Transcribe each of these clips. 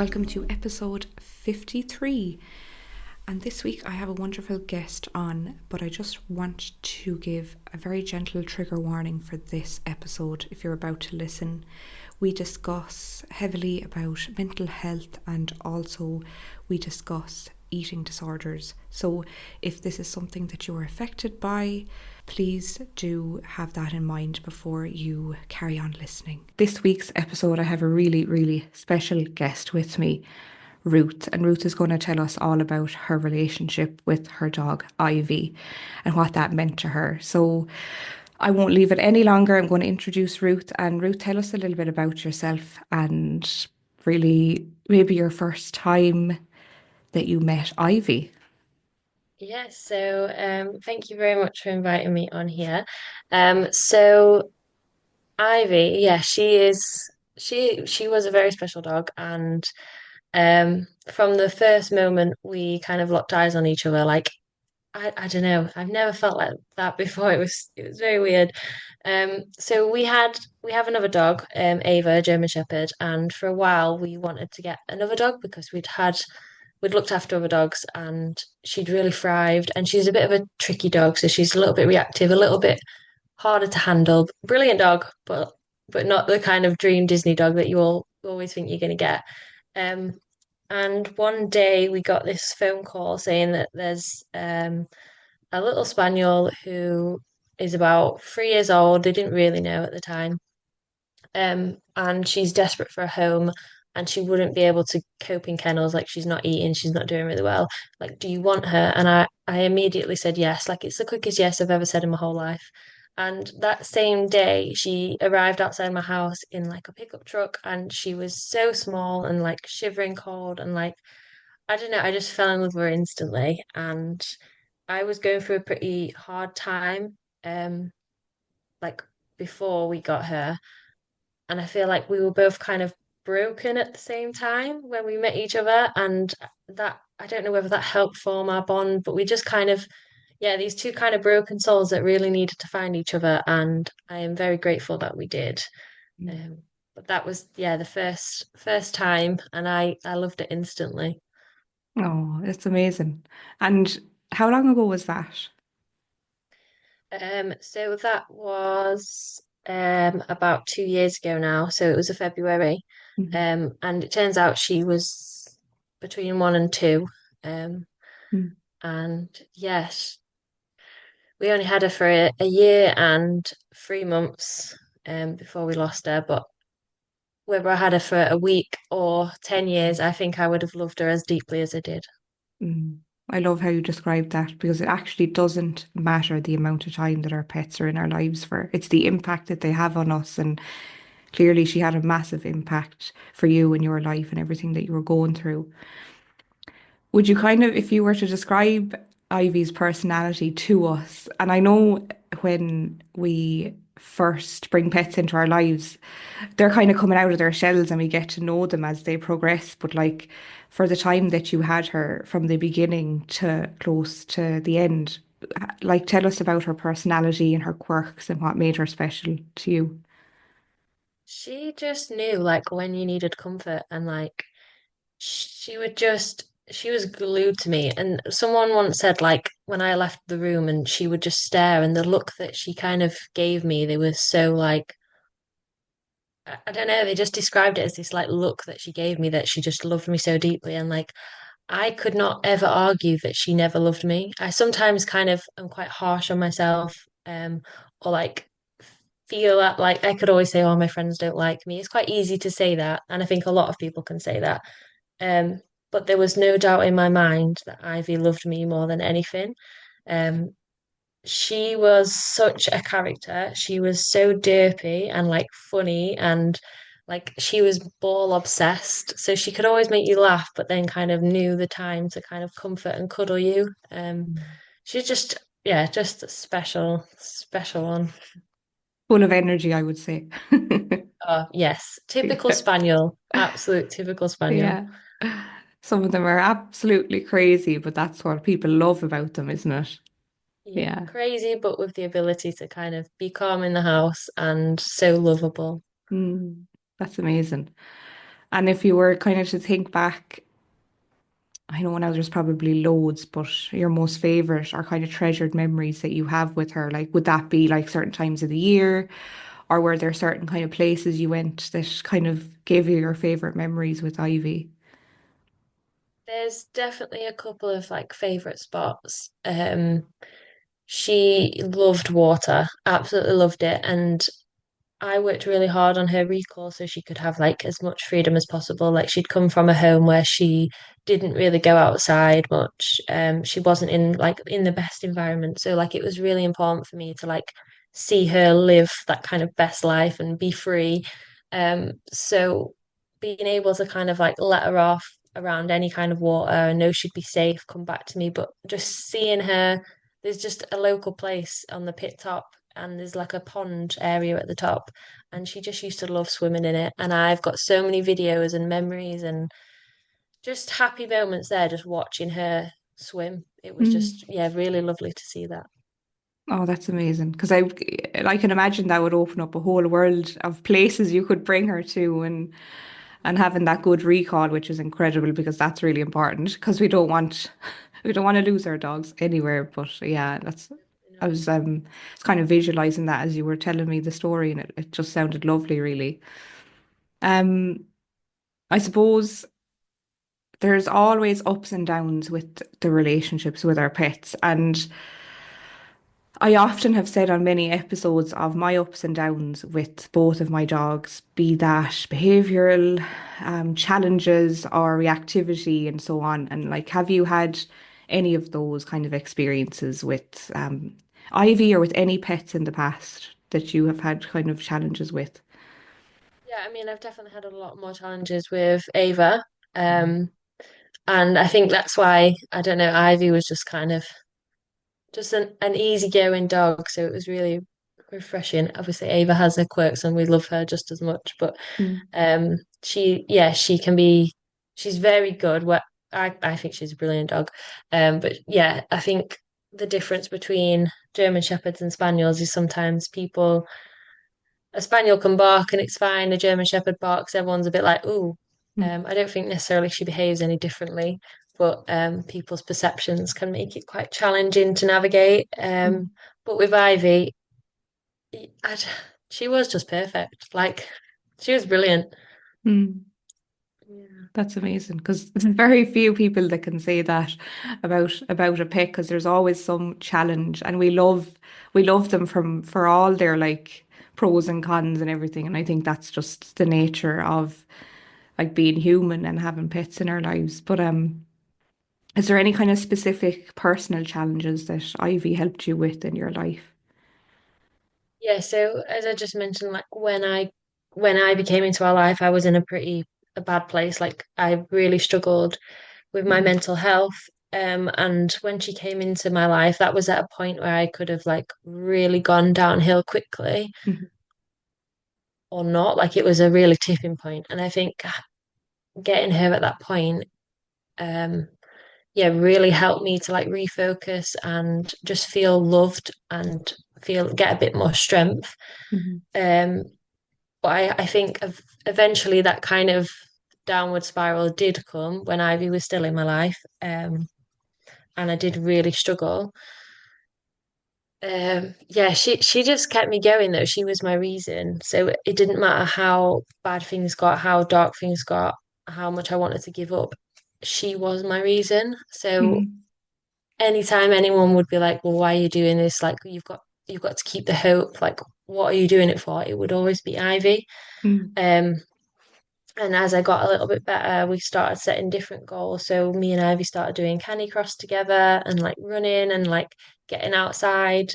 Welcome to episode 53. And this week I have a wonderful guest on, but I just want to give a very gentle trigger warning for this episode if you're about to listen. We discuss heavily about mental health and also we discuss eating disorders. So if this is something that you are affected by, please do have that in mind before you carry on listening. This week's episode, I have a really, really special guest with me, Ruth, and Ruth is going to tell us all about her relationship with her dog, Ivy, and what that meant to her. So I won't leave it any longer. I'm going to introduce Ruth, and Ruth, tell us a little bit about yourself and really maybe your first time that you met Ivy. Thank you very much for inviting me on here. So Ivy, yeah, she was a very special dog, and from the first moment we kind of locked eyes on each other. Like I don't know, I've never felt like that before. It was very weird. So we have another dog, Ava, a German Shepherd, and for a while we wanted to get another dog because we'd looked after other dogs and she'd really thrived. And she's a bit of a tricky dog, so she's a little bit reactive, a little bit harder to handle. Brilliant dog, but not the kind of dream Disney dog that you all always think you're going to get. Um, and one day we got this phone call saying that there's a little spaniel who is about 3 years old. They didn't really know at the time. And she's desperate for a home and she wouldn't be able to cope in kennels, like she's not eating, she's not doing really well. Like, do you want her? And I immediately said yes. Like it's the quickest yes I've ever said in my whole life. And that same day, she arrived outside my house in like a pickup truck and she was so small and like shivering cold and like I don't know, I just fell in love with her instantly. And I was going through a pretty hard time, like before we got her. And I feel like we were both kind of broken at the same time when we met each other. And that, I don't know whether that helped form our bond, but we just kind of, yeah, these two kind of broken souls that really needed to find each other. And I am very grateful that we did. Um, but that was, yeah, the first time, and I loved it instantly. Oh, it's amazing. And how long ago was that? So that was about 2 years ago now. So it was a February. Mhm. And it turns out she was between 1 and 2. Um, Mm. and yes, we only had her for a year and 3 months before we lost her. But whether I had her for a week or 10 years, I think I would have loved her as deeply as I did. Mm. I love how you described that because it actually doesn't matter the amount of time that our pets are in our lives for. It's the impact that they have on us. And clearly, she had a massive impact for you in your life and everything that you were going through. Would you kind of, if you were to describe Ivy's personality to us, and I know when we first bring pets into our lives, they're kind of coming out of their shells and we get to know them as they progress. But like for the time that you had her from the beginning to close to the end, like tell us about her personality and her quirks and what made her special to you. She just knew like when you needed comfort and like she was glued to me. And someone once said, like, when I left the room and she would just stare, and the look that she kind of gave me, they were so like, I don't know, they just described it as this like look that she gave me that she just loved me so deeply. And like, I could not ever argue that she never loved me. I sometimes kind of am quite harsh on myself, or like feel that like I could always say, oh, my friends don't like me. It's quite easy to say that. And I think a lot of people can say that. Um, but there was no doubt in my mind that Ivy loved me more than anything. Um, she was such a character. She was so derpy and like funny and like she was ball obsessed. So she could always make you laugh, but then kind of knew the time to kind of comfort and cuddle you. She's just, yeah, just a special, special one. Full of energy, I would say. Oh, yes. Typical Yeah. spaniel. Absolute typical spaniel. Yeah. Some of them are absolutely crazy, but that's what people love about them, isn't it? Yeah, Yeah. crazy, but with the ability to kind of be calm in the house and so lovable. Mm, that's amazing. And if you were kind of to think back, I know now there's probably loads, but your most favorite or kind of treasured memories that you have with her, like would that be like certain times of the year, or were there certain kind of places you went that kind of gave you your favorite memories with Ivy? There's definitely a couple of like favorite spots. She loved water, absolutely loved it, and I worked really hard on her recall so she could have like as much freedom as possible. Like she'd come from a home where she didn't really go outside much. She wasn't in like in the best environment. So like it was really important for me to like see her live that kind of best life and be free. So being able to kind of like let her off around any kind of water and know she'd be safe, come back to me. But just seeing her, there's just a local place on the pit top and there's like a pond area at the top and she just used to love swimming in it. And I've got so many videos and memories and just happy moments there, just watching her swim. It was Mm. just, yeah, really lovely to see that. Oh, that's amazing. Because I can imagine that would open up a whole world of places you could bring her to and having that good recall, which is incredible because that's really important because we don't want to lose our dogs anywhere. But yeah, that's You I know? was kind of visualizing that as you were telling me the story and it just sounded lovely, really. Um, I suppose there's always ups and downs with the relationships with our pets. And I often have said on many episodes of my ups and downs with both of my dogs, be that behavioral challenges or reactivity and so on. And like, have you had any of those kind of experiences with Ivy or with any pets in the past that you have had kind of challenges with? Yeah, I mean, I've definitely had a lot more challenges with Ava. Um, and I think that's why, I don't know, Ivy was just kind of just an easygoing dog. So it was really refreshing. Obviously, Ava has her quirks and we love her just as much. But Mm, yeah, she can be, she's very good. What I think she's a brilliant dog. But yeah, I think the difference between German Shepherds and Spaniels is sometimes people, a Spaniel can bark and it's fine. A German Shepherd barks, everyone's a bit like, ooh. mm, I don't think necessarily she behaves any differently, but people's perceptions can make it quite challenging to navigate. mm, But with Ivy, I, she was just perfect. Like, she was brilliant. mm. Yeah. That's amazing because there's very few people that can say that about a pet because there's always some challenge and we love them from for all their like pros and cons and everything and I think that's just the nature of like being human and having pets in our lives. But is there any kind of specific personal challenges that Ivy helped you with in your life? Yeah, so as I just mentioned, like when I became into our life, I was in a bad place. Like I really struggled with my Mm, mental health. And when she came into my life, that was at a point where I could have like really gone downhill quickly mhm, or not. Like it was a really tipping point. And I think getting her at that point, um, yeah, really helped me to like refocus and just feel loved and feel get a bit more strength. mhm, Um, But I think eventually that kind of downward spiral did come when Ivy was still in my life. And I did really struggle. Yeah, she just kept me going though. She was my reason. So it didn't matter how bad things got, how dark things got, how much I wanted to give up. She was my reason. So mhm, anytime anyone would be like, "Well, why are you doing this? Like you've got to keep the hope. Like what are you doing it for?" It would always be Ivy. mm, Um, And as I got a little bit better, we started setting different goals. So me and Ivy started doing Canicross together and like running and like getting outside.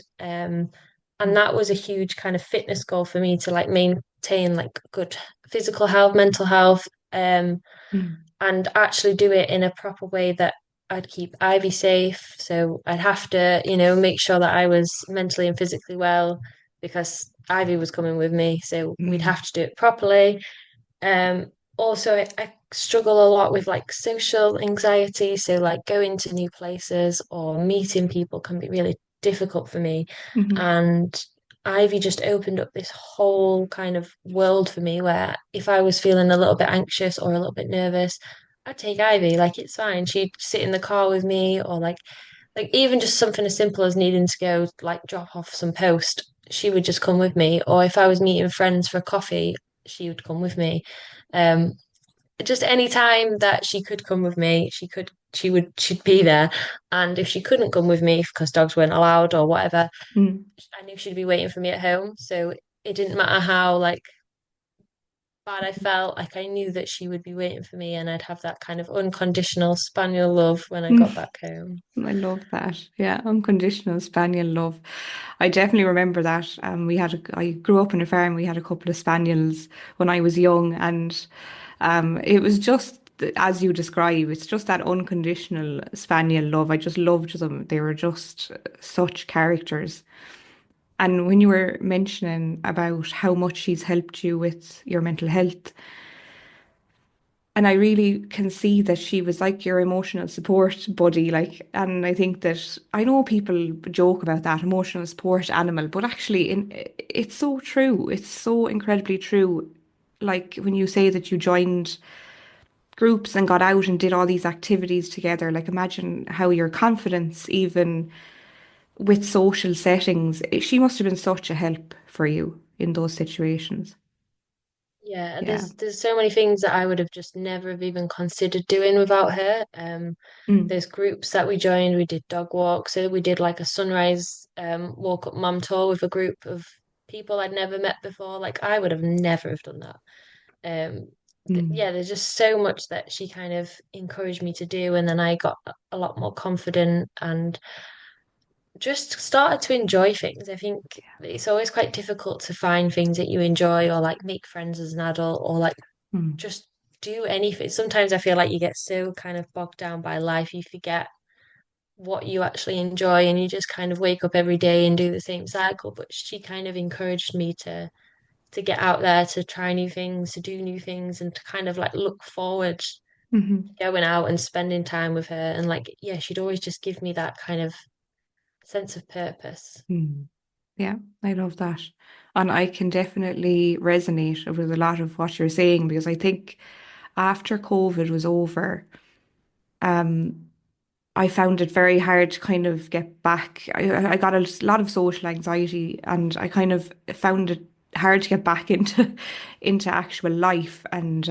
And that was a huge kind of fitness goal for me to like maintain like good physical health, mental health, mm, and actually do it in a proper way that I'd keep Ivy safe. So I'd have to, make sure that I was mentally and physically well because Ivy was coming with me. So we'd mm, have to do it properly. Also, I struggle a lot with like social anxiety. So, like going to new places or meeting people can be really difficult for me. mhm, And Ivy just opened up this whole kind of world for me where if I was feeling a little bit anxious or a little bit nervous, I'd take Ivy. Like it's fine. She'd sit in the car with me or like even just something as simple as needing to go like drop off some post, she would just come with me. Or if I was meeting friends for coffee, she would come with me. Um, just any time that she could come with me, she'd be there. And if she couldn't come with me because dogs weren't allowed or whatever, Mm. I knew she'd be waiting for me at home. So it didn't matter how like bad I felt, like I knew that she would be waiting for me and I'd have that kind of unconditional spaniel love when I got back home. I love that. Yeah, unconditional spaniel love. I definitely remember that. I grew up on a farm. We had a couple of spaniels when I was young, and it was just as you describe. It's just that unconditional spaniel love. I just loved them. They were just such characters. And when you were mentioning about how much she's helped you with your mental health, and I really can see that she was like your emotional support buddy. Like, and I think that I know people joke about that emotional support animal, but actually, it's so true. It's so incredibly true. Like when you say that you joined groups and got out and did all these activities together, like imagine how your confidence, even with social settings, she must have been such a help for you in those situations. Yeah, Yeah. there's so many things that I would have just never have even considered doing without her. Mm, There's groups that we joined. We did dog walks. So we did like a sunrise walk up mum tour with a group of people I'd never met before. Like I would have never have done that. Um, mm, yeah, there's just so much that she kind of encouraged me to do, and then I got a lot more confident and just started to enjoy things. I think it's always quite difficult to find things that you enjoy or like make friends as an adult or like mm, just do anything. Sometimes I feel like you get so kind of bogged down by life, you forget what you actually enjoy and you just kind of wake up every day and do the same cycle. But she kind of encouraged me to get out there, to try new things, to do new things, and to kind of like look forward to mhm. going out and spending time with her. And like, yeah, she'd always just give me that kind of sense of purpose. Mm. Yeah, I love that. And I can definitely resonate with a lot of what you're saying because I think after COVID was over, I found it very hard to kind of get back. I got a lot of social anxiety and I kind of found it hard to get back into into actual life. And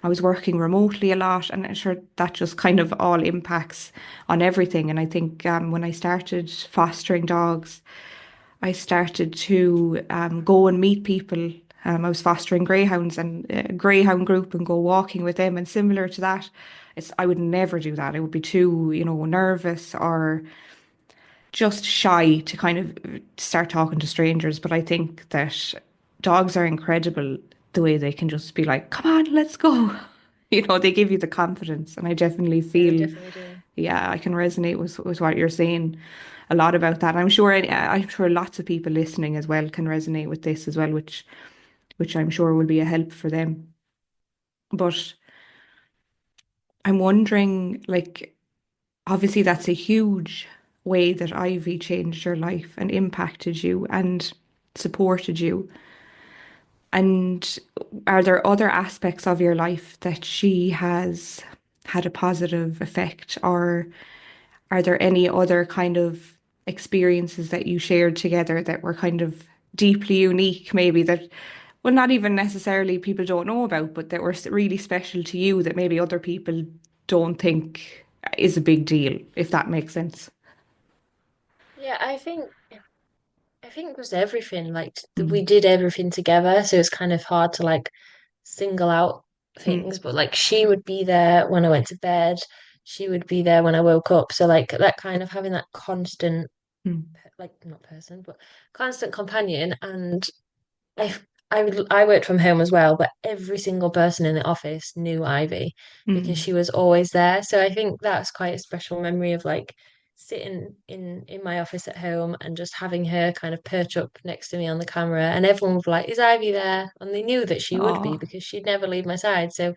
I was working remotely a lot, and I'm sure that just kind of all impacts on everything. And I think when I started fostering dogs, I started to go and meet people. I was fostering greyhounds and a greyhound group and go walking with them. And similar to that, I would never do that. I would be too, nervous or just shy to kind of start talking to strangers. But I think that dogs are incredible the way they can just be like, come on, let's go. They give you the confidence. And I definitely Yeah, they feel, definitely do. yeah, I can resonate with what you're saying a lot about that. I'm sure lots of people listening as well can resonate with this as well, which I'm sure will be a help for them. But I'm wondering, like, obviously that's a huge way that Ivy changed your life and impacted you and supported you. And are there other aspects of your life that she has had a positive effect, or are there any other kind of experiences that you shared together that were kind of deeply unique, maybe that, well, not even necessarily people don't know about, but that were really special to you that maybe other people don't think is a big deal, if that makes sense? Yeah, I think it was everything. Like we Mm, did everything together, so it's kind of hard to like single out mm, things. But like she would be there when I went to bed. She would be there when I woke up. So like that kind of having that constant, mm, like not person, but constant companion. And I I worked from home as well, but every single person in the office knew Ivy because mm. she was always there. So I think that's quite a special memory of like sitting in my office at home and just having her kind of perch up next to me on the camera, and everyone would be like, "Is Ivy there?" And they knew that she would be Oh, because she'd never leave my side. So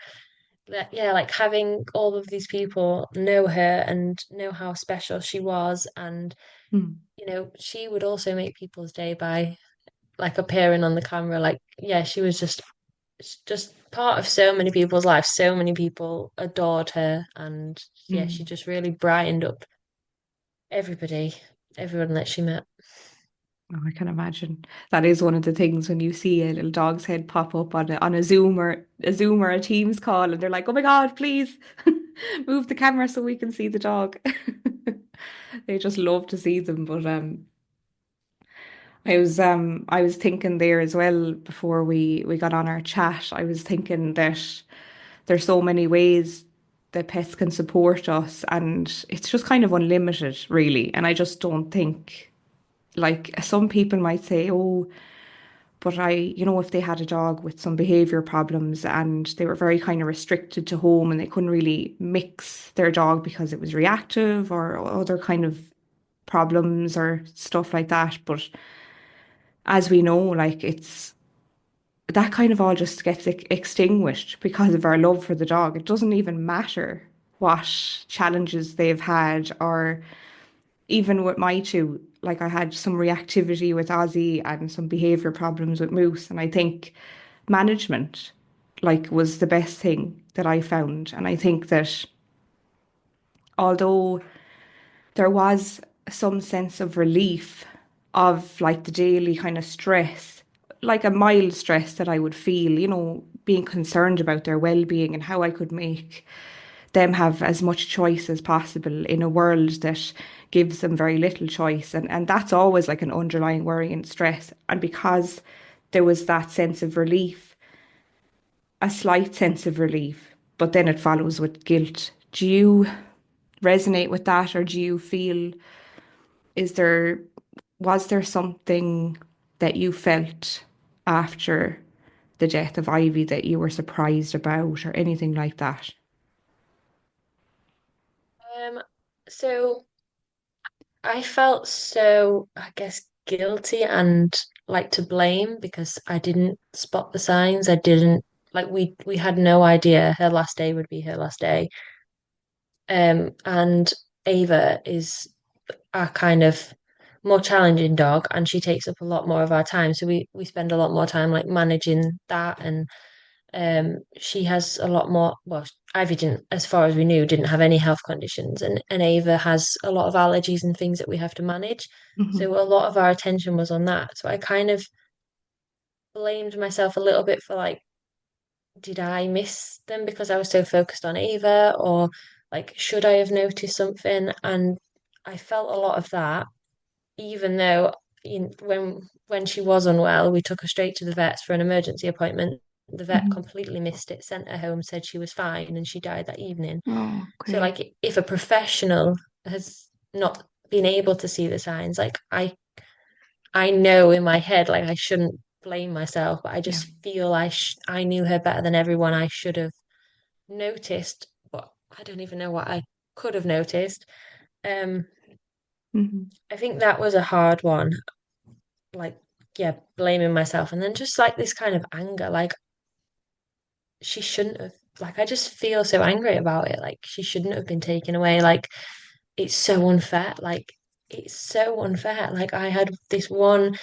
yeah, like having all of these people know her and know how special she was, and Mm. she would also make people's day by like appearing on the camera. Like, yeah, she was just part of so many people's lives. So many people adored her, and yeah, she Mm. just really brightened up everybody, everyone that she met. Oh, I can imagine. That is one of the things when you see a little dog's head pop up on a Zoom or a Teams call, and they're like, "Oh my God, please move the camera so we can see the dog." They just love to see them. But I was thinking there as well before we got on our chat. I was thinking that there's so many ways that pets can support us, and it's just kind of unlimited, really. And I just don't think, like, some people might say, oh, but if they had a dog with some behavior problems and they were very kind of restricted to home and they couldn't really mix their dog because it was reactive or other kind of problems or stuff like that. But as we know, like, it's that kind of all just gets extinguished because of our love for the dog. It doesn't even matter what challenges they've had, or even with my two, like, I had some reactivity with Ozzy and some behavior problems with Moose, and I think management, like, was the best thing that I found. And I think that although there was some sense of relief of, like, the daily kind of stress, like a mild stress that I would feel, being concerned about their well-being and how I could make them have as much choice as possible in a world that gives them very little choice. And that's always like an underlying worry and stress. And because there was that sense of relief, a slight sense of relief, but then it follows with guilt. Do you resonate with that, or do you feel, is there was there something that you felt after the death of Ivy that you were surprised about, or anything like that? Um, so I felt so, I guess, guilty and like to blame because I didn't spot the signs. I didn't like we had no idea her last day would be her last day. And Ava is our kind of more challenging dog, and she takes up a lot more of our time. So we spend a lot more time like managing that, and she has a lot more. Well, Ivy didn't, as far as we knew, didn't have any health conditions, and Ava has a lot of allergies and things that we have to manage. Hmm. So a lot of our attention was on that. So I kind of blamed myself a little bit for like, did I miss them because I was so focused on Ava, or like, should I have noticed something? And I felt a lot of that, even though when she was unwell, we took her straight to the vets for an emergency appointment. The vet Hmm. completely missed it, sent her home, said she was fine, and she died that evening. Oh, So, okay. like, if a professional has not been able to see the signs, like I know in my head, like I shouldn't blame myself, but I Yeah. just feel I knew her better than everyone. I should have noticed, but I don't even know what I could have noticed. Um, Hmm. I think that was a hard one. Like, yeah, blaming myself, and then just like this kind of anger, like she shouldn't have. Like, I just feel so angry about it. Like, she shouldn't have been taken away. Like, it's so unfair. Like, it's so unfair. Like, I had this one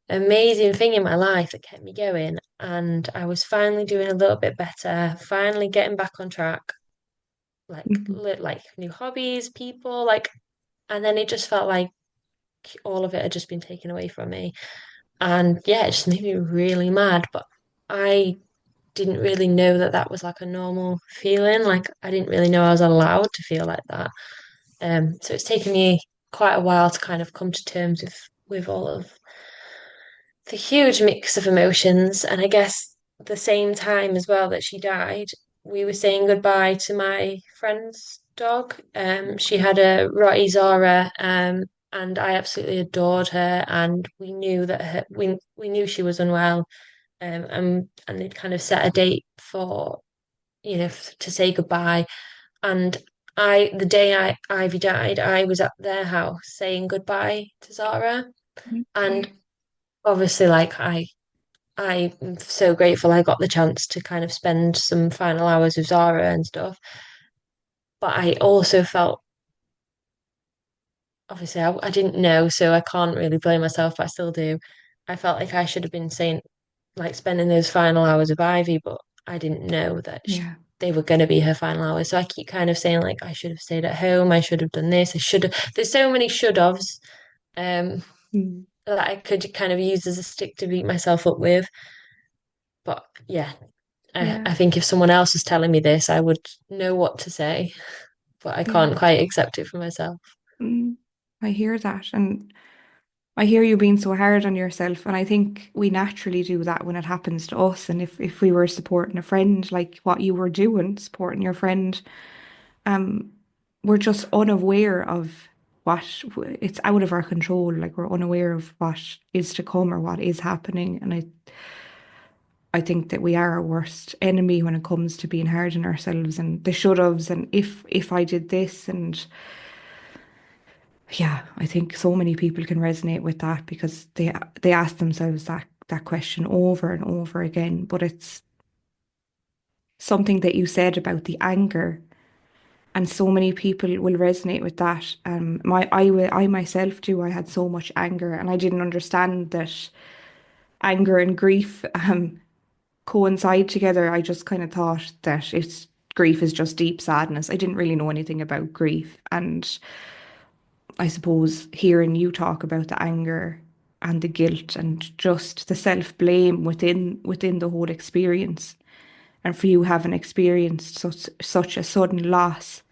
amazing thing in my life that kept me going, and I was finally doing a little bit better, finally getting back on track. Like, Hmm. like new hobbies, people, like, and then it just felt like all of it had just been taken away from me. And yeah, it just made me really mad. But I didn't really know that that was like a normal feeling. Like I didn't really know I was allowed to feel like that. So it's taken me quite a while to kind of come to terms with all of the huge mix of emotions. And I guess the same time as well that she died, we were saying goodbye to my friend's dog. She had a Rottie Zara, and I absolutely adored her. And we knew that we knew she was unwell, and they'd kind of set a date for to say goodbye. And the day Ivy died, I was at their house saying goodbye to Zara, and Okay. obviously, like I'm so grateful I got the chance to kind of spend some final hours with Zara and stuff. But I also felt, obviously, I didn't know, so I can't really blame myself, but I still do. I felt like I should have been saying, like, spending those final hours with Ivy, but I didn't know that Yeah. they were going to be her final hours. So I keep kind of saying, like, I should have stayed at home. I should have done this. I should have. There's so many should haves um, Mm. that I could kind of use as a stick to beat myself up with. But yeah, Yeah. I think if someone else was telling me this, I would know what to say, but I Yeah. can't quite accept it for myself. Mm. I hear that. And I hear you being so hard on yourself. And I think we naturally do that when it happens to us. And if we were supporting a friend, like what you were doing, supporting your friend, um, we're just unaware of what it's out of our control. Like we're unaware of what is to come or what is happening. And I think that we are our worst enemy when it comes to being hard on ourselves and the should haves and if I did this and yeah, I think so many people can resonate with that because they ask themselves that question over and over again. But it's something that you said about the anger, and so many people will resonate with that. I myself do. I had so much anger, and I didn't understand that anger and grief coincide together. I just kind of thought that it's grief is just deep sadness. I didn't really know anything about grief, and I suppose hearing you talk about the anger and the guilt and just the self-blame within the whole experience, and for you having experienced such a sudden loss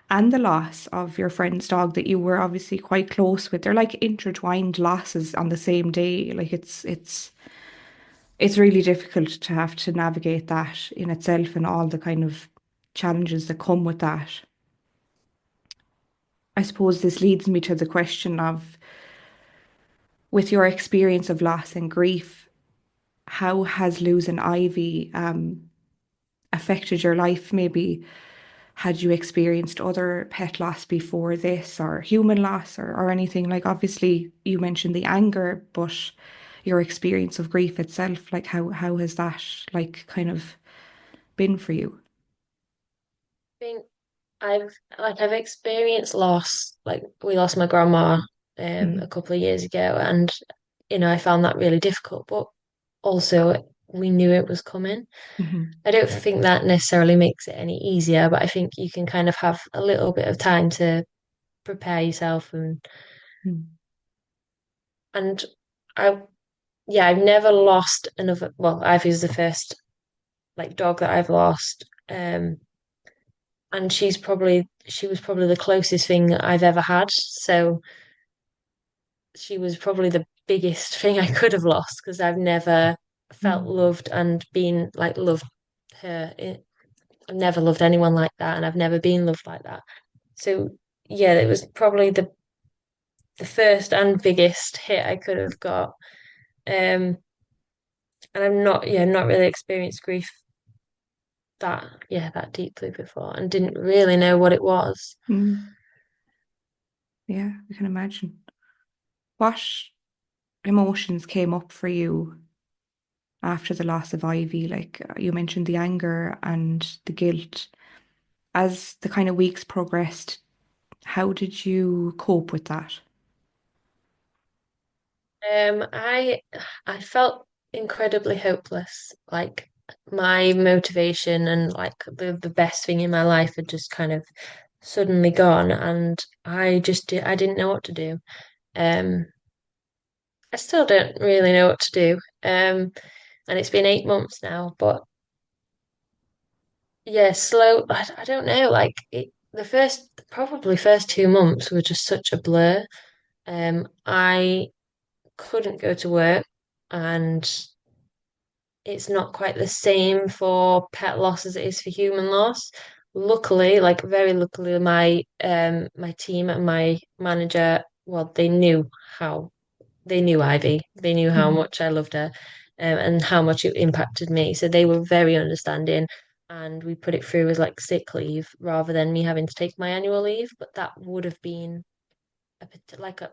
and the loss of your friend's dog that you were obviously quite close with. They're like intertwined losses on the same day. Like it's really difficult to have to navigate that in itself and all the kind of challenges that come with that. I suppose this leads me to the question of, with your experience of loss and grief, how has losing Ivy affected your life? Maybe had you experienced other pet loss before this or human loss or anything? Like obviously you mentioned the anger, but your experience of grief itself, like how has that like kind of been for you? I think I've experienced loss. Like we lost my grandma a Hmm. couple of years ago, and I found that really difficult, but also we knew it was coming. Hmm. I don't think that necessarily makes it any easier, but I think you can kind of have a little bit of time to prepare yourself and I yeah, I've never lost another, well, Ivy's the first like dog that I've lost. And she was probably the closest thing I've ever had. So she was probably the biggest thing I could have lost because I've never felt Mm. loved and been like loved her. I've never loved anyone like that, and I've never been loved like that. So yeah, it was probably the first and biggest hit I could have got. Um, and not really experienced grief that deeply before, and didn't really know what it was. Mm. Yeah, I can imagine. What emotions came up for you after the loss of Ivy? Like you mentioned the anger and the guilt. As the kind of weeks progressed, how did you cope with that? I felt incredibly hopeless. Like my motivation and like the best thing in my life had just kind of suddenly gone, and I didn't know what to do. Um, I still don't really know what to do. And it's been 8 months now, but yeah, slow. I don't know. Like the probably first 2 months were just such a blur. I couldn't go to work, and it's not quite the same for pet loss as it is for human loss. Luckily, like very luckily, my team and my manager, well, they knew Ivy, they knew how Mhm. much I loved her, and how much it impacted me. So they were very understanding, and we put it through as like sick leave rather than me having to take my annual leave. But that would have been a bit like a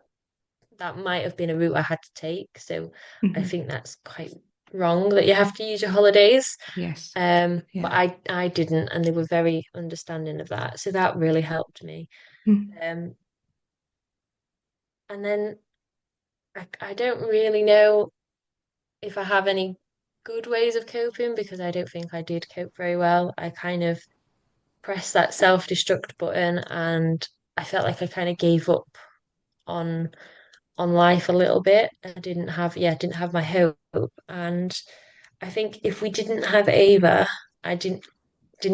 that might have been a route I had to take. So I Mhm. think that's quite. wrong that you have to use your holidays. Yes. But Yeah. I didn't, and they were very understanding of that. So that really helped me. Mm. Um, and then I don't really know if I have any good ways of coping because I don't think I did cope very well. I kind of pressed that self-destruct button and I felt like I kind of gave up on on life a little bit. I didn't have my hope. And I think if we didn't have Ava, I didn't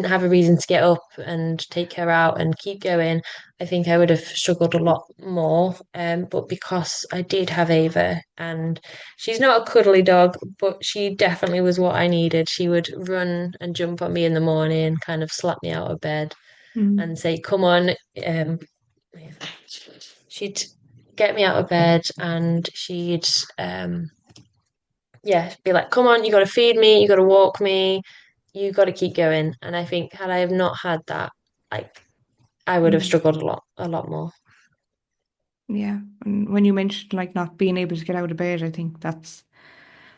have a reason to get up and take her out and keep going, I think I would have struggled a lot more. But because I did have Ava, and she's not a cuddly dog, but she definitely was what I needed. She would run and jump on me in the morning, kind of slap me out of bed and Mm. say, "Come on." Um, she'd get me out of bed and she'd yeah, be like, "Come on, you got to feed me, you got to walk me, you got to keep going." And I think had I have not had that, like I would have Mm. struggled a lot more. Yeah. And when you mentioned like not being able to get out of bed, I think that's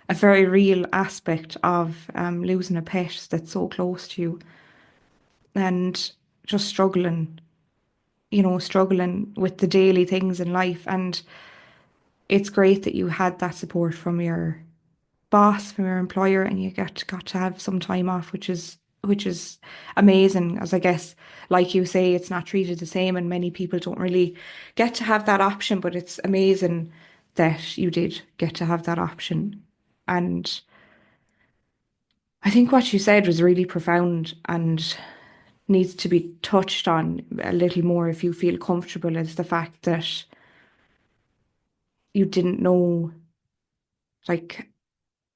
a very real aspect of losing a pet that's so close to you and just struggling, struggling with the daily things in life. And it's great that you had that support from your boss, from your employer, and you got to have some time off, which is amazing. As I guess, like you say, it's not treated the same, and many people don't really get to have that option. But it's amazing that you did get to have that option. And I think what you said was really profound and needs to be touched on a little more if you feel comfortable, is the fact that you didn't know like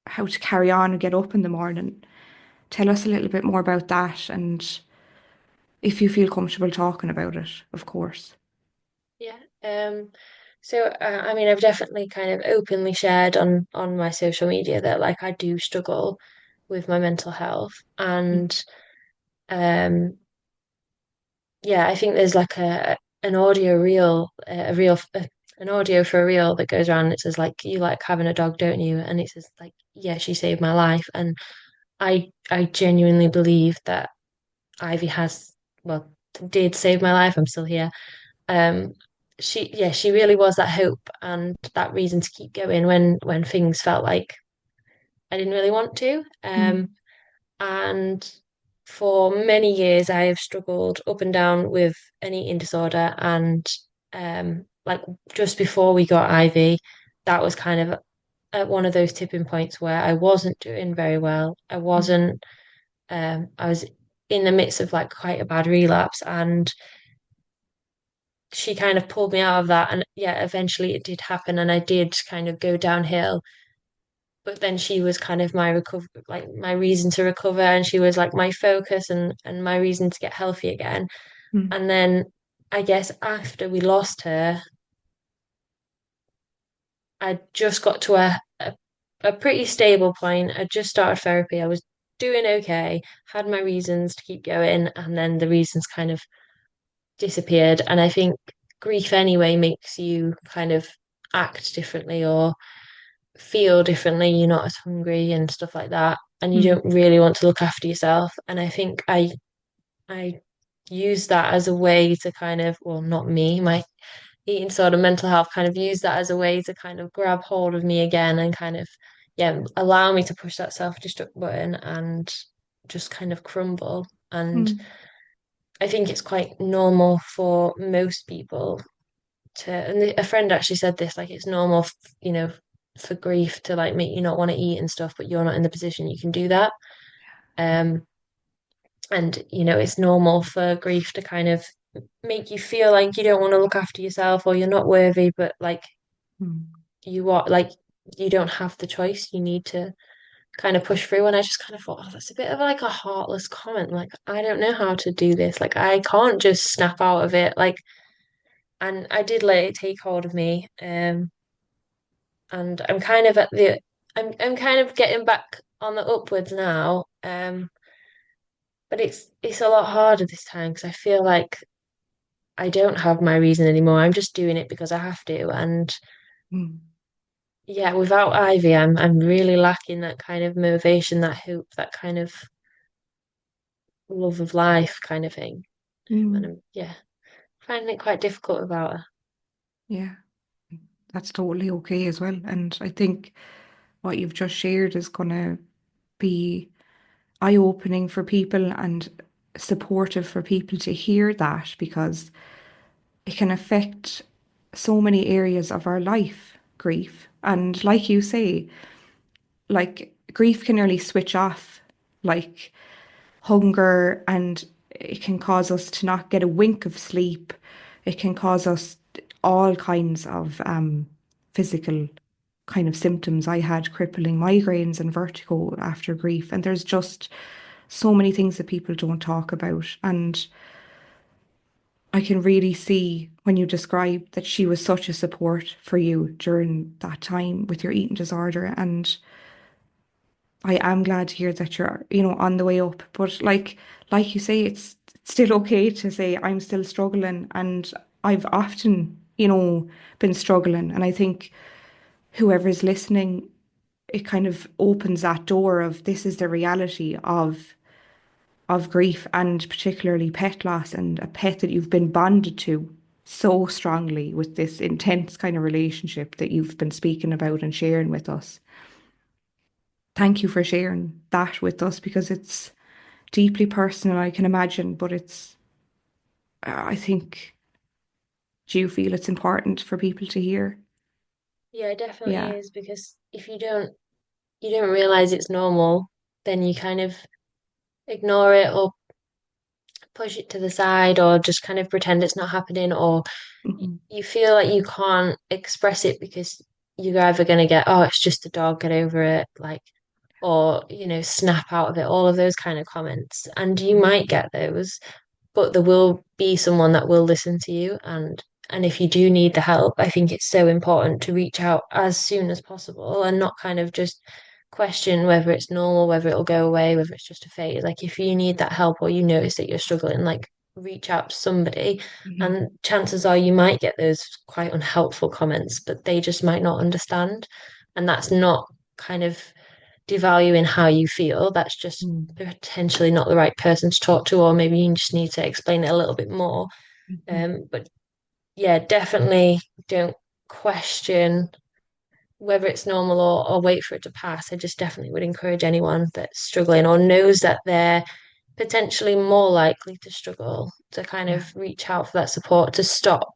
how to carry on and get up in the morning. Tell us a little bit more about that and if you feel comfortable talking about it, of course. Yeah. So I mean, I've definitely kind of openly shared on my social media that like I do struggle with my mental health, Mm. and yeah, I think there's like an audio reel, an audio for a reel that goes around. It says like, "You like having a dog, don't you?" And it says like, "Yeah, she saved my life," and I genuinely believe that Ivy has, well, did save my life. I'm still here. Um, she really was that hope and that reason to keep going when things felt like I didn't really want to. Mm. And for many years, I have struggled up and down with an eating disorder. And like just before we got Ivy, that was kind of at one of those tipping points where I wasn't doing very well. Mm. I was in the midst of like quite a bad relapse, and she kind of pulled me out of that. And yeah, eventually it did happen, and I did kind of go downhill. But then she was kind of my recover, like my reason to recover, and she was like my focus and my reason to get healthy again. Mm. And then I guess after we lost her, I just got to a pretty stable point. I just started therapy. I was doing okay, had my reasons to keep going, and then the reasons kind of disappeared. And I think grief anyway makes you kind of act differently or feel differently. You're not as hungry and stuff like that. And you Mm. don't really want to look after yourself. And I think I use that as a way to kind of, well, not me, my eating sort of mental health kind of use that as a way to kind of grab hold of me again and kind of, yeah, allow me to push that self-destruct button and just kind of crumble. And Mm. I think it's quite normal for most people to, and a friend actually said this, like it's normal, you know, for grief to like make you not want to eat and stuff, but you're not in the position you can do that. Um, and you know, it's normal for grief to kind of make you feel like you don't want to look after yourself or you're not worthy, but like Mm. you are, like you don't have the choice. You need to kind of push through. And I just kind of thought, oh, that's a bit of like a heartless comment. Like, I don't know how to do this. Like, I can't just snap out of it. Like, and I did let it take hold of me. And I'm kind of at the I'm kind of getting back on the upwards now. But it's a lot harder this time because I feel like I don't have my reason anymore. I'm just doing it because I have to. And Mm. yeah, without Ivy, I'm really lacking that kind of motivation, that hope, that kind of love of life kind of thing. And Mm, I'm yeah, finding it quite difficult without her. yeah, that's totally okay as well. And I think what you've just shared is going to be eye-opening for people and supportive for people to hear that because it can affect so many areas of our life, grief. And like you say, like grief can nearly switch off, like hunger, and it can cause us to not get a wink of sleep. It can cause us all kinds of physical kind of symptoms. I had crippling migraines and vertigo after grief, and there's just so many things that people don't talk about. And I can really see when you describe that she was such a support for you during that time with your eating disorder. And I am glad to hear that you're, on the way up. But like you say, it's still okay to say I'm still struggling, and I've often, been struggling. And I think whoever's listening, it kind of opens that door of this is the reality of grief, and particularly pet loss, and a pet that you've been bonded to so strongly with this intense kind of relationship that you've been speaking about and sharing with us. Thank you for sharing that with us because it's deeply personal, I can imagine, but I think, do you feel it's important for people to hear? Yeah, it definitely Yeah. is because if you don't realize it's normal, then you kind of ignore it or push it to the side or just kind of pretend it's not happening or Hmm. you feel like you can't express it because you're either going to get, oh, it's just a dog, get over it, like, or, snap out of it, all of those kind of comments. And you Hmm. might get those, but there will be someone that will listen to you. And if you do need the help, I think it's so important to reach out as soon as possible and not kind of just question whether it's normal, whether it'll go away, whether it's just a phase. Like if you need that help or you notice that you're struggling, like reach out to somebody. Hmm. And chances are you might get those quite unhelpful comments, but they just might not understand. And that's not kind of devaluing how you feel. That's just potentially not the right person to talk to, or maybe you just need to explain it a little bit more. Hmm. But yeah, definitely don't question whether it's normal or wait for it to pass. I just definitely would encourage anyone that's struggling or knows that they're potentially more likely to struggle to kind Yeah. of reach out for that support to stop,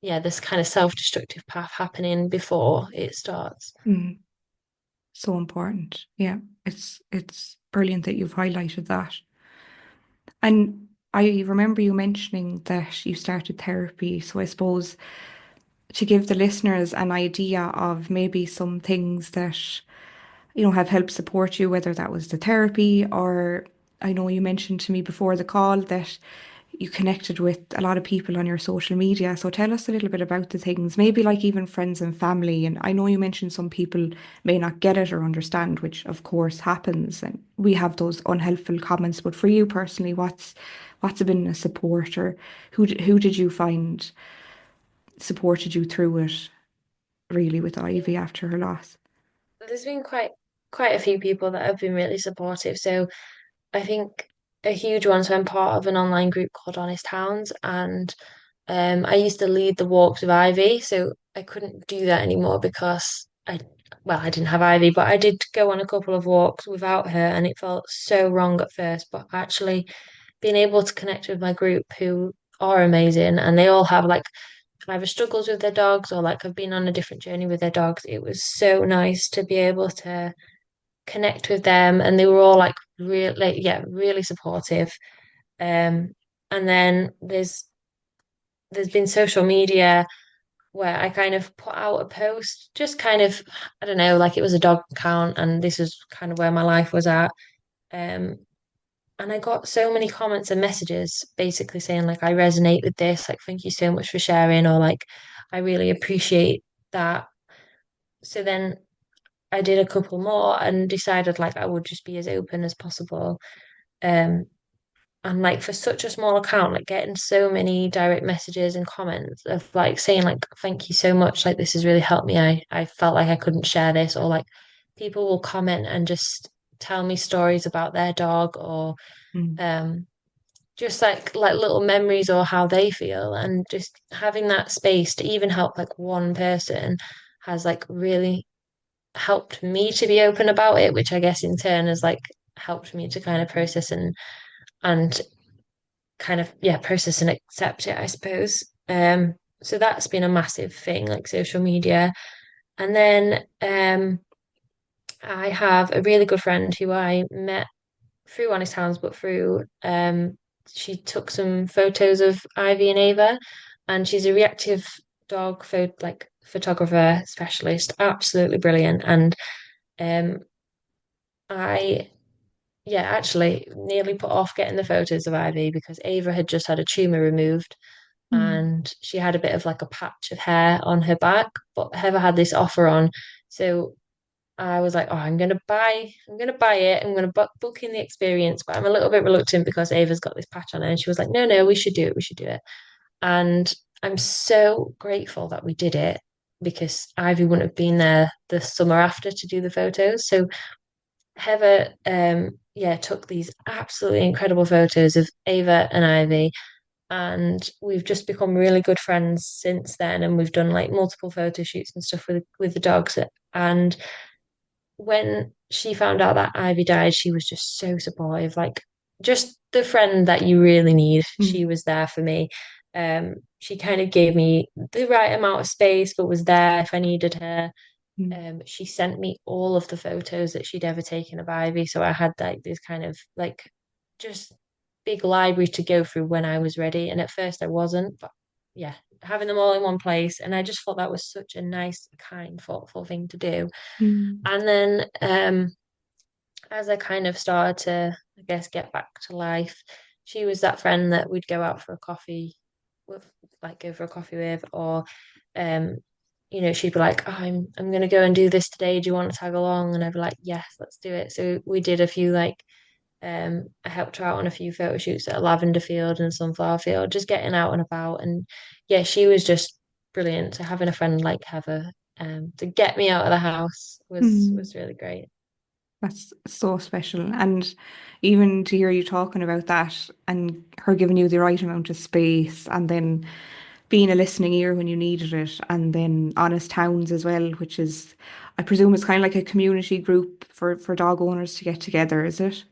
yeah, this kind of self-destructive path happening before it starts. Mm. So important. Yeah. It's brilliant that you've highlighted that. And I remember you mentioning that you started therapy. So I suppose to give the listeners an idea of maybe some things that, have helped support you, whether that was the therapy or I know you mentioned to me before the call that you connected with a lot of people on your social media. So tell us a little bit about the things, maybe like even friends and family. And I know you mentioned some people may not get it or understand, which of course happens. And we have those unhelpful comments. But for you personally, what's been a support, or who did you find supported you through it really with Ivy after her loss? There's been quite a few people that have been really supportive. So I think a huge one. So I'm part of an online group called Honest Hounds, and I used to lead the walks with Ivy. So I couldn't do that anymore because I didn't have Ivy, but I did go on a couple of walks without her, and it felt so wrong at first. But actually, being able to connect with my group who are amazing, and they all have like either struggles with their dogs or like have been on a different journey with their dogs. It was so nice to be able to connect with them, and they were all like really, yeah, really supportive. Um, and then there's been social media where I kind of put out a post, just kind of, I don't know, like it was a dog account, and this is kind of where my life was at. Um, and I got so many comments and messages basically saying like I resonate with this, like thank you so much for sharing, or like I really appreciate that. So then I did a couple more and decided like I would just be as open as possible. Um, and like for such a small account, like getting so many direct messages and comments of like saying like thank you so much, like this has really helped me. I felt like I couldn't share this, or like people will comment and just tell me stories about their dog, or Mm. um just like little memories or how they feel, and just having that space to even help like one person has like really helped me to be open about it, which I guess in turn has like helped me to kind of process and kind of yeah process and accept it, I suppose. So that's been a massive thing, like social media. And then I have a really good friend who I met through Honest Hounds, but through she took some photos of Ivy and Ava, and she's a reactive dog photographer specialist, absolutely brilliant. And um I yeah, actually nearly put off getting the photos of Ivy because Ava had just had a tumor removed Mm. and she had a bit of like a patch of hair on her back, but Heather had this offer on. So I was like, oh, I'm gonna buy it. I'm gonna book in the experience, but I'm a little bit reluctant because Ava's got this patch on her. And she was like, no, no, we should do it. We should do it. And I'm so grateful that we did it because Ivy wouldn't have been there the summer after to do the photos. So Heather, yeah, took these absolutely incredible photos of Ava and Ivy, and we've just become really good friends since then. And we've done like multiple photo shoots and stuff with the dogs. And when she found out that Ivy died, she was just so supportive, like just the friend that you really need. Mm. She was there for me. She kind of gave me the right amount of space, but was there if I needed her. Mm. She sent me all of the photos that she'd ever taken of Ivy. So I had like this kind of like just big library to go through when I was ready. And at first I wasn't, but yeah, having them all in one place. And I just thought that was such a nice, kind, thoughtful thing to do. Mm. And then as I kind of started to, I guess, get back to life, she was that friend that we'd go out for a coffee with, like go for a coffee with, or um, she'd be like, oh, I'm gonna go and do this today. Do you want to tag along? And I'd be like, yes, let's do it. So we did a few like I helped her out on a few photo shoots at a lavender field and sunflower field, just getting out and about. And yeah, she was just brilliant. So having a friend like Heather to get me out of the house Mm. was really great. That's so special. And even to hear you talking about that and her giving you the right amount of space and then being a listening ear when you needed it, and then Honest Hounds as well, which is, I presume it's kind of like a community group for dog owners to get together, is it?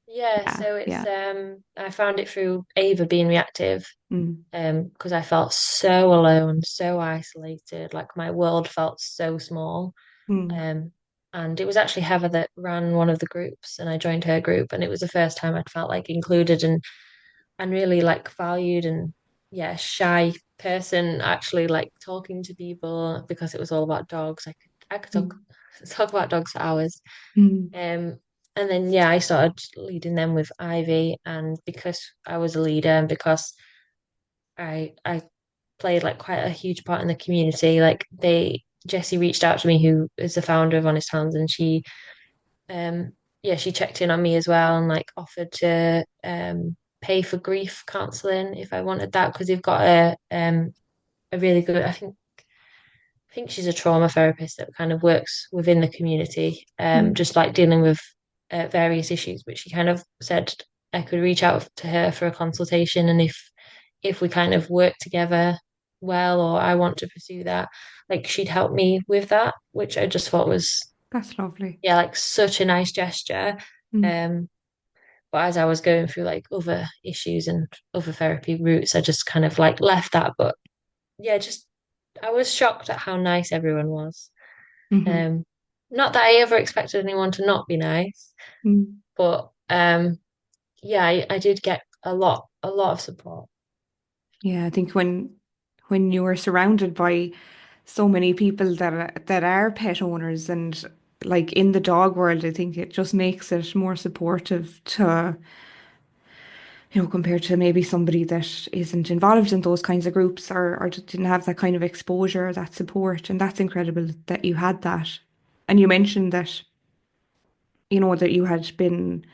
Yeah, Yeah, so it's yeah. I found it through Ava being reactive, Mm. because I felt so alone, so isolated, like my world felt so small. Mm. Um, and it was actually Heather that ran one of the groups, and I joined her group, and it was the first time I'd felt like included and really like valued, and yeah, shy person actually like talking to people because it was all about dogs. I could talk Mm. talk about dogs for hours. Mm. Um, and then yeah, I started leading them with Ivy, and because I was a leader and because I played like quite a huge part in the community, like Jessie reached out to me, who is the founder of Honest Hands, and she yeah, she checked in on me as well and like offered to pay for grief counselling if I wanted that, because they've got a really good, I think she's a trauma therapist that kind of works within the community, Mm. just like dealing with various issues. But she kind of said I could reach out to her for a consultation, and if we kind of work together well, or I want to pursue that, like she'd help me with that, which I just thought was That's lovely. yeah, like such a nice gesture. Mm. Um, but as I was going through like other issues and other therapy routes, I just kind of like left that. But yeah, just I was shocked at how nice everyone was. Hmm. Um, Not that I ever expected anyone to not be nice, Mm. but yeah, I did get a lot of support. Yeah, I think when you are surrounded by so many people that are pet owners and like in the dog world, I think it just makes it more supportive to, compared to maybe somebody that isn't involved in those kinds of groups or just didn't have that kind of exposure or that support. And that's incredible that you had that. And you mentioned that, that you had been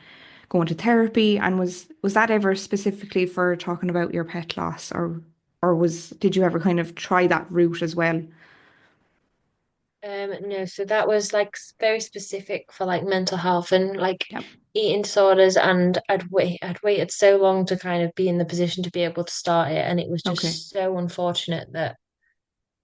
going to therapy, and was that ever specifically for talking about your pet loss, or was did you ever kind of try that route as well? No, so that was like very specific for like mental health and like Yeah. eating disorders, and I'd waited so long to kind of be in the position to be able to start it, and it was Okay. just so unfortunate that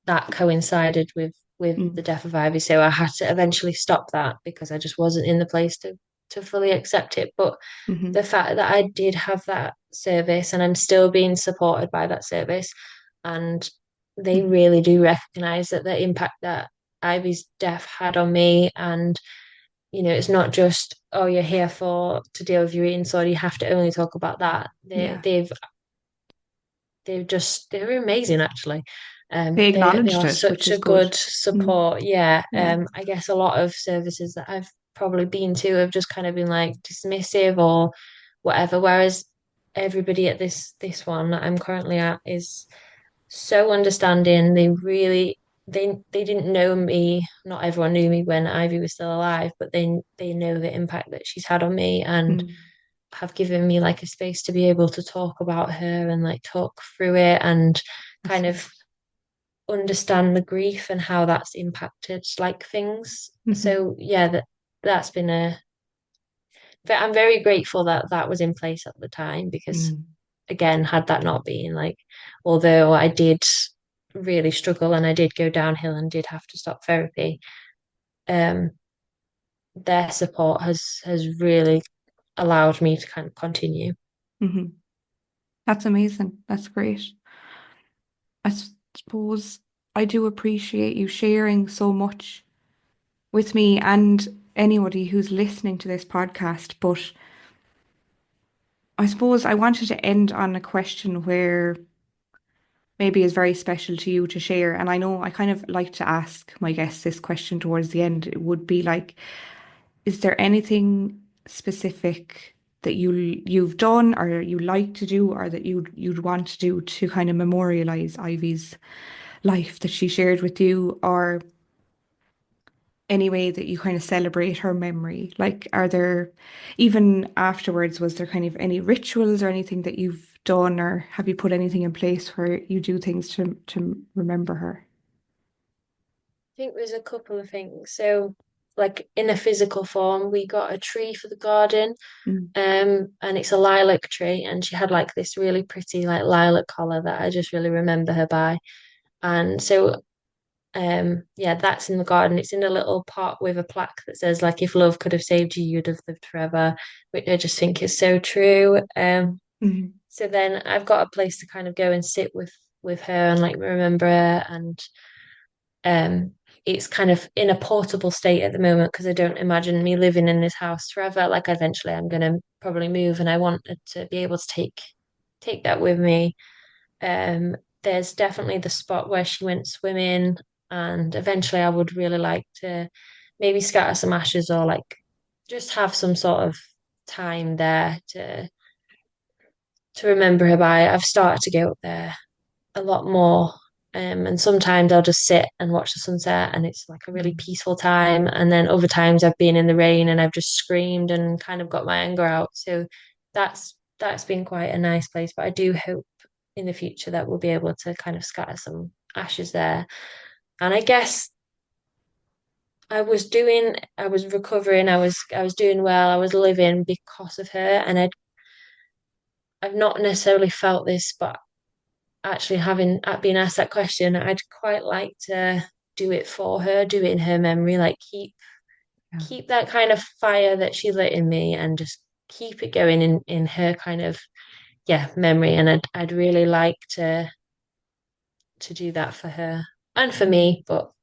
that coincided with the Mm. death of Ivy. So I had to eventually stop that because I just wasn't in the place to fully accept it. But Hmm. the fact that I did have that service and I'm still being supported by that service, and they Hmm. really do recognize that the impact that Ivy's death had on me, and it's not just, oh, you're here for to deal with your eating disorder, you have to only talk about that. Yeah. They're amazing actually. They They acknowledged are it, which such is a good. good Mm. support. Yeah. Yeah. I guess a lot of services that I've probably been to have just kind of been like dismissive or whatever. Whereas everybody at this one that I'm currently at is so understanding. They didn't know me. Not everyone knew me when Ivy was still alive, but they know the impact that she's had on me and Mm. have given me like a space to be able to talk about her and like talk through it and That's kind of nice. understand the grief and how that's impacted like things. Hmm. So yeah, that's been a but I'm very grateful that that was in place at the time because Mm. again, had that not been like, although I did really struggle and I did go downhill and did have to stop therapy, um, their support has really allowed me to kind of continue. Hmm. That's amazing. That's great. I suppose I do appreciate you sharing so much with me and anybody who's listening to this podcast. But I suppose I wanted to end on a question where maybe is very special to you to share. And I know I kind of like to ask my guests this question towards the end. It would be like, is there anything specific that you've done or you like to do or that you'd want to do to kind of memorialize Ivy's life that she shared with you, or any way that you kind of celebrate her memory? Like, are there, even afterwards, was there kind of any rituals or anything that you've done, or have you put anything in place where you do things to remember her? I think there's a couple of things. So, like in a physical form, we got a tree for the garden, Mm. and it's a lilac tree, and she had like this really pretty like lilac collar that I just really remember her by. And so yeah, that's in the garden. It's in a little pot with a plaque that says like if love could have saved you, you'd have lived forever, which I just think is so true. Mm. So then I've got a place to kind of go and sit with her and like remember her, and um it's kind of in a portable state at the moment because I don't imagine me living in this house forever. Like eventually I'm gonna probably move and I want to be able to take that with me. Um, there's definitely the spot where she went swimming, and eventually I would really like to maybe scatter some ashes or like just have some sort of time there to remember her by. I've started to go up there a lot more. And sometimes I'll just sit and watch the sunset and it's like a really Mm. peaceful time. And then other times I've been in the rain and I've just screamed and kind of got my anger out. So that's been quite a nice place. But I do hope in the future that we'll be able to kind of scatter some ashes there. And I guess I was recovering, I was doing well, I was living because of her. And I've not necessarily felt this, but actually having been asked that question, I'd quite like to do it for her, do it in her memory, like Yeah. keep that kind of fire that she lit in me and just keep it going in her kind of memory. And I'd really like to do that for her and for Mm. me, but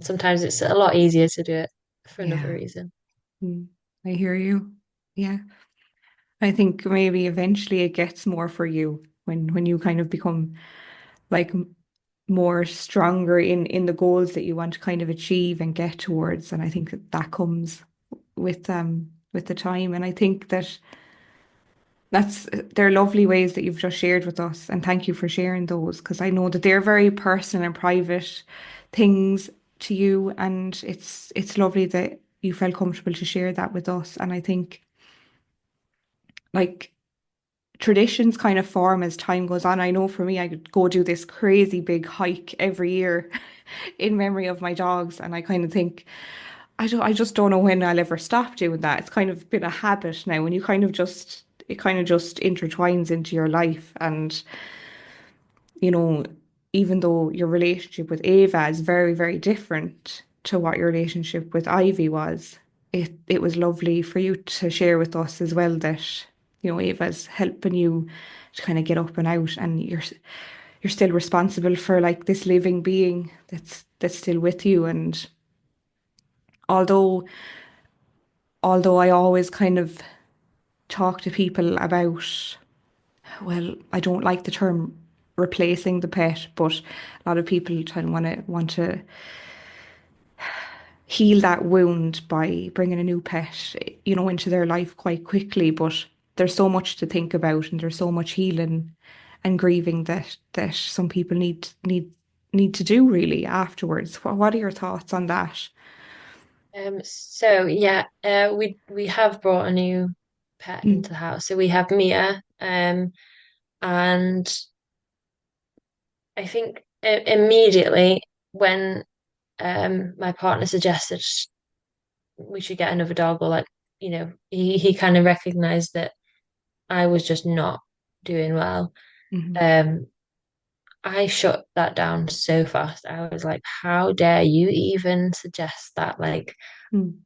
sometimes it's a lot easier to do it for another Yeah. reason. Mm. I hear you. Yeah. I think maybe eventually it gets more for you when you kind of become like more stronger in the goals that you want to kind of achieve and get towards. And I think that that comes with the time. And I think that they're lovely ways that you've just shared with us. And thank you for sharing those, because I know that they're very personal and private things to you. And it's lovely that you felt comfortable to share that with us. And I think like traditions kind of form as time goes on. I know for me, I could go do this crazy big hike every year in memory of my dogs, and I kind of think I just don't know when I'll ever stop doing that. It's kind of been a habit now, and you kind of just it kind of just intertwines into your life, and you know, even though your relationship with Ava is very, very different to what your relationship with Ivy was, it was lovely for you to share with us as well that, Ava's helping you to kind of get up and out, and you're still responsible for like this living being that's still with you. And although although I always kind of talk to people about, well, I don't like the term replacing the pet, but a lot of people try and want to heal that wound by bringing a new pet, into their life quite quickly. But there's so much to think about, and there's so much healing and grieving that some people need to do really afterwards. What are your thoughts on that? So yeah, we have brought a new pet into Mm, the house. So we have Mia, and I think immediately when my partner suggested we should get another dog, or like, he kind of recognized that I was just not doing well. mhm, Um, I shut that down so fast. I was like, how dare you even suggest that? Like, mm,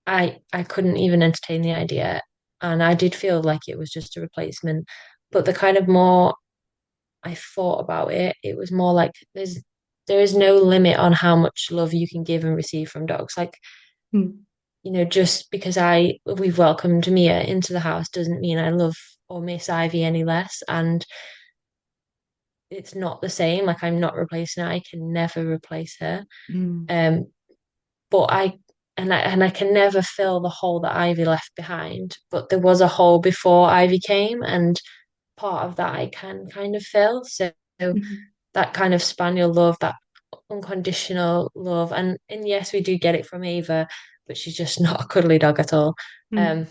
I couldn't even entertain the idea. And I did feel like it was just a replacement. But the kind of more I thought about it, it was more like there is no limit on how much love you can give and receive from dogs. Like, mm, just because we've welcomed Mia into the house doesn't mean I love or miss Ivy any less. And it's not the same. Like, I'm not replacing her. I can never replace her. mm, Um, but I can never fill the hole that Ivy left behind. But there was a hole before Ivy came, and part of that I can kind of fill. So mhm, that kind of spaniel love, that unconditional love, and yes, we do get it from Ava, but she's just not a cuddly dog at all. mm, Um,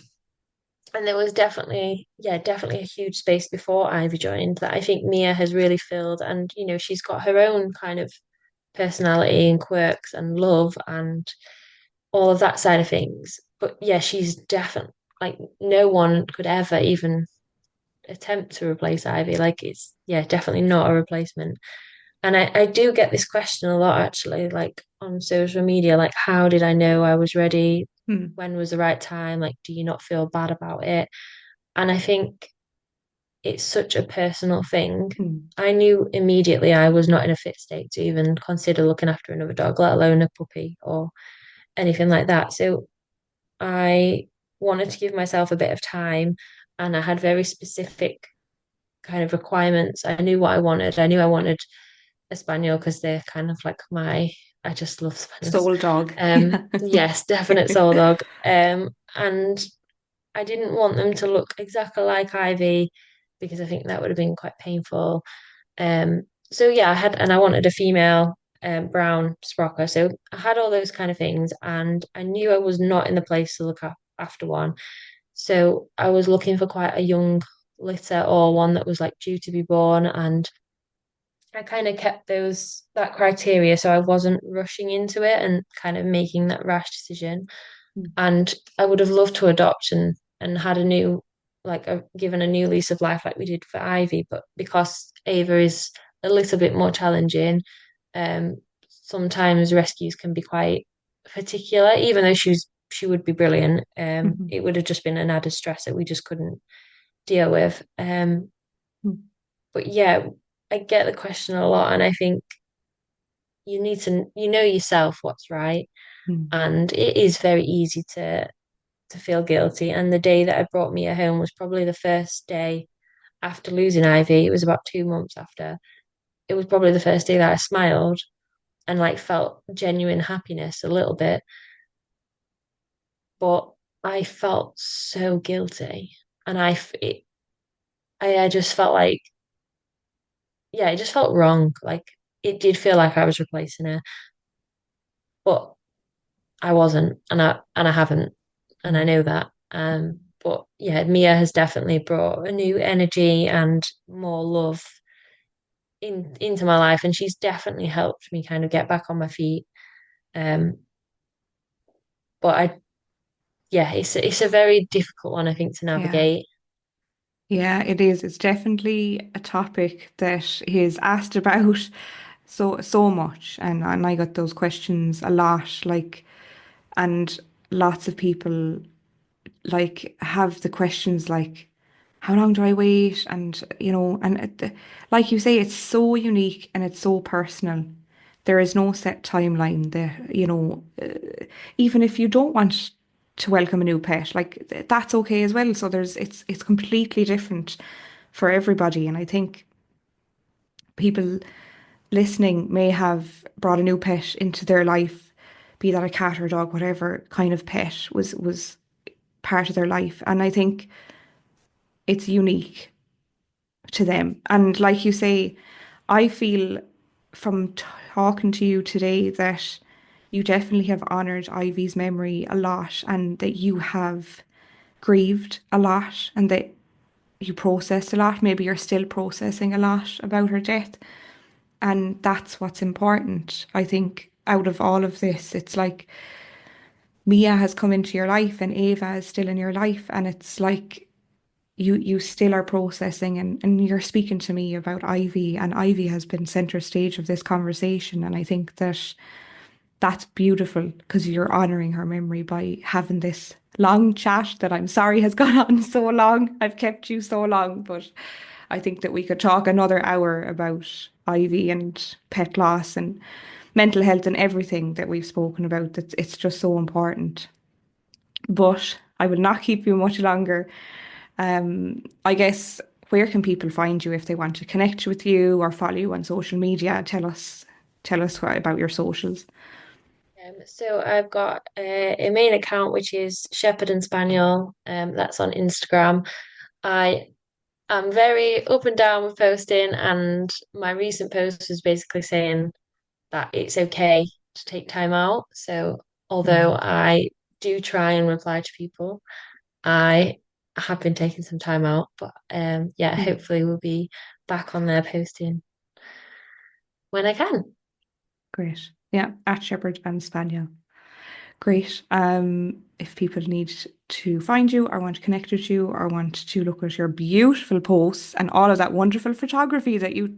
and there was definitely a huge space before Ivy joined that I think Mia has really filled, and she's got her own kind of personality and quirks and love and all of that side of things. But yeah, she's definitely like no one could ever even attempt to replace Ivy. Like, it's, yeah, definitely not a replacement. And I do get this question a lot actually, like on social media, like how did I know I was ready? mm, When was the right time? Like, do you not feel bad about it? And I think it's such a personal thing. mm, I knew immediately I was not in a fit state to even consider looking after another dog, let alone a puppy or anything like that. So I wanted to give myself a bit of time, and I had very specific kind of requirements. I knew what I wanted. I knew I wanted a spaniel because they're kind of like I just love spaniels. soul dog. Yeah. Yes, definite soul dog. And I didn't want them to look exactly like Ivy because I think that would have been quite painful. Um, so yeah, I wanted a female brown sprocker. So I had all those kind of things, and I knew I was not in the place to look after one. So I was looking for quite a young litter, or one that was like due to be born, and I kind of kept that criteria so I wasn't rushing into it and kind of making that rash decision. Mm, And I would have loved to adopt and had a new, like, given a new lease of life like we did for Ivy, but because Ava is a little bit more challenging, um, sometimes rescues can be quite particular. Even though she would be brilliant, mhm, it would have just been an added stress that we just couldn't deal with. mm, But yeah, I get the question a lot, and I think you need to know yourself what's right, mm, and it is very easy to feel guilty. And the day that I brought Mia home was probably the first day after losing Ivy. It was about 2 months after. It was probably the first day that I smiled and like felt genuine happiness a little bit, but I felt so guilty, and I just felt like, yeah, it just felt wrong. Like, it did feel like I was replacing her, but I wasn't, and I haven't, and I mm. know that. But yeah, Mia has definitely brought a new energy and more love into my life, and she's definitely helped me kind of get back on my feet. Um, but I yeah, it's a very difficult one, I think, to Yeah. navigate. Yeah, it is. It's definitely a topic that is asked about so much, and I got those questions a lot, like, and lots of people like have the questions like, how long do I wait? And like you say, it's so unique and it's so personal. There is no set timeline that, even if you don't want to welcome a new pet, like that's okay as well. So it's completely different for everybody. And I think people listening may have brought a new pet into their life, be that a cat or dog, whatever kind of pet was part of their life. And I think it's unique to them. And like you say, I feel from talking to you today that you definitely have honored Ivy's memory a lot and that you have grieved a lot and that you processed a lot. Maybe you're still processing a lot about her death. And that's what's important. I think out of all of this, it's like Mia has come into your life and Ava is still in your life. And it's like you still are processing and you're speaking to me about Ivy, and Ivy has been center stage of this conversation. And I think that that's beautiful because you're honoring her memory by having this long chat that I'm sorry has gone on so long. I've kept you so long, but I think that we could talk another hour about Ivy and pet loss and mental health and everything that we've spoken about. It's just so important. But I will not keep you much longer. I guess where can people find you if they want to connect with you or follow you on social media? Tell us about your socials. So I've got a main account which is Shepherd and Spaniel. That's on Instagram. I am very up and down with posting, and my recent post was basically saying that it's okay to take time out. So although Mm, I do try and reply to people, I have been taking some time out. But yeah, mm, hopefully we'll be back on there posting when I can. great. Yeah, at Shepherd and Spaniel. Great. If people need to find you or want to connect with you or want to look at your beautiful posts and all of that wonderful photography that you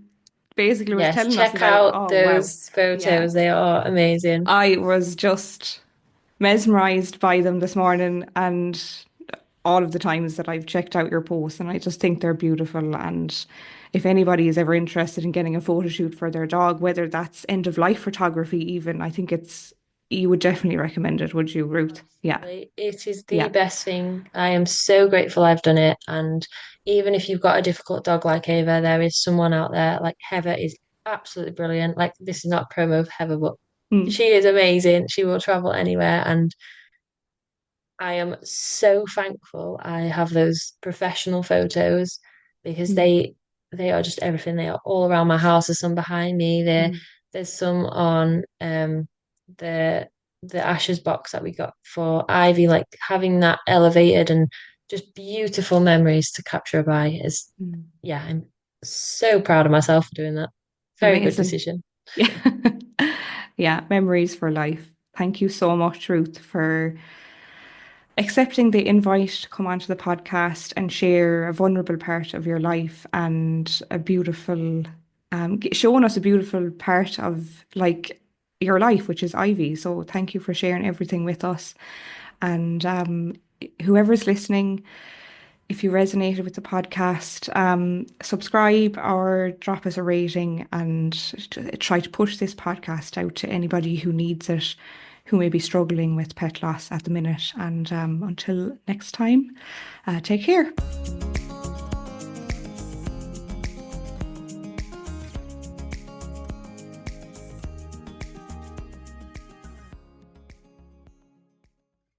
basically was Yes, telling us check about. out Oh, wow. those Yeah. photos. They are amazing. I was just mesmerized by them this morning and all of the times that I've checked out your posts, and I just think they're beautiful. And if anybody is ever interested in getting a photo shoot for their dog, whether that's end of life photography, even, I think you would definitely recommend it, would you, Ruth? Yeah, Absolutely. It is the yeah. best thing. I am so grateful I've done it. And even if you've got a difficult dog like Ava, there is someone out there. Like Heather is absolutely brilliant. Like this is not promo of Heather, but Mm, she is amazing. She will travel anywhere. And I am so thankful I have those professional photos because mm, they are just everything. They are all around my house. There's some behind me. mm, There's some on the the ashes box that we got for Ivy, like having that elevated and just beautiful memories to capture by is mm. yeah, I'm so proud of myself for doing that. Very good Amazing. decision. Yeah. Yeah, memories for life. Thank you so much, Ruth, for accepting the invite to come onto the podcast and share a vulnerable part of your life and a beautiful, showing us a beautiful part of like your life, which is Ivy. So thank you for sharing everything with us. And whoever's listening, if you resonated with the podcast, subscribe or drop us a rating and try to push this podcast out to anybody who needs it, who may be struggling with pet loss at the minute. And until next time, take care.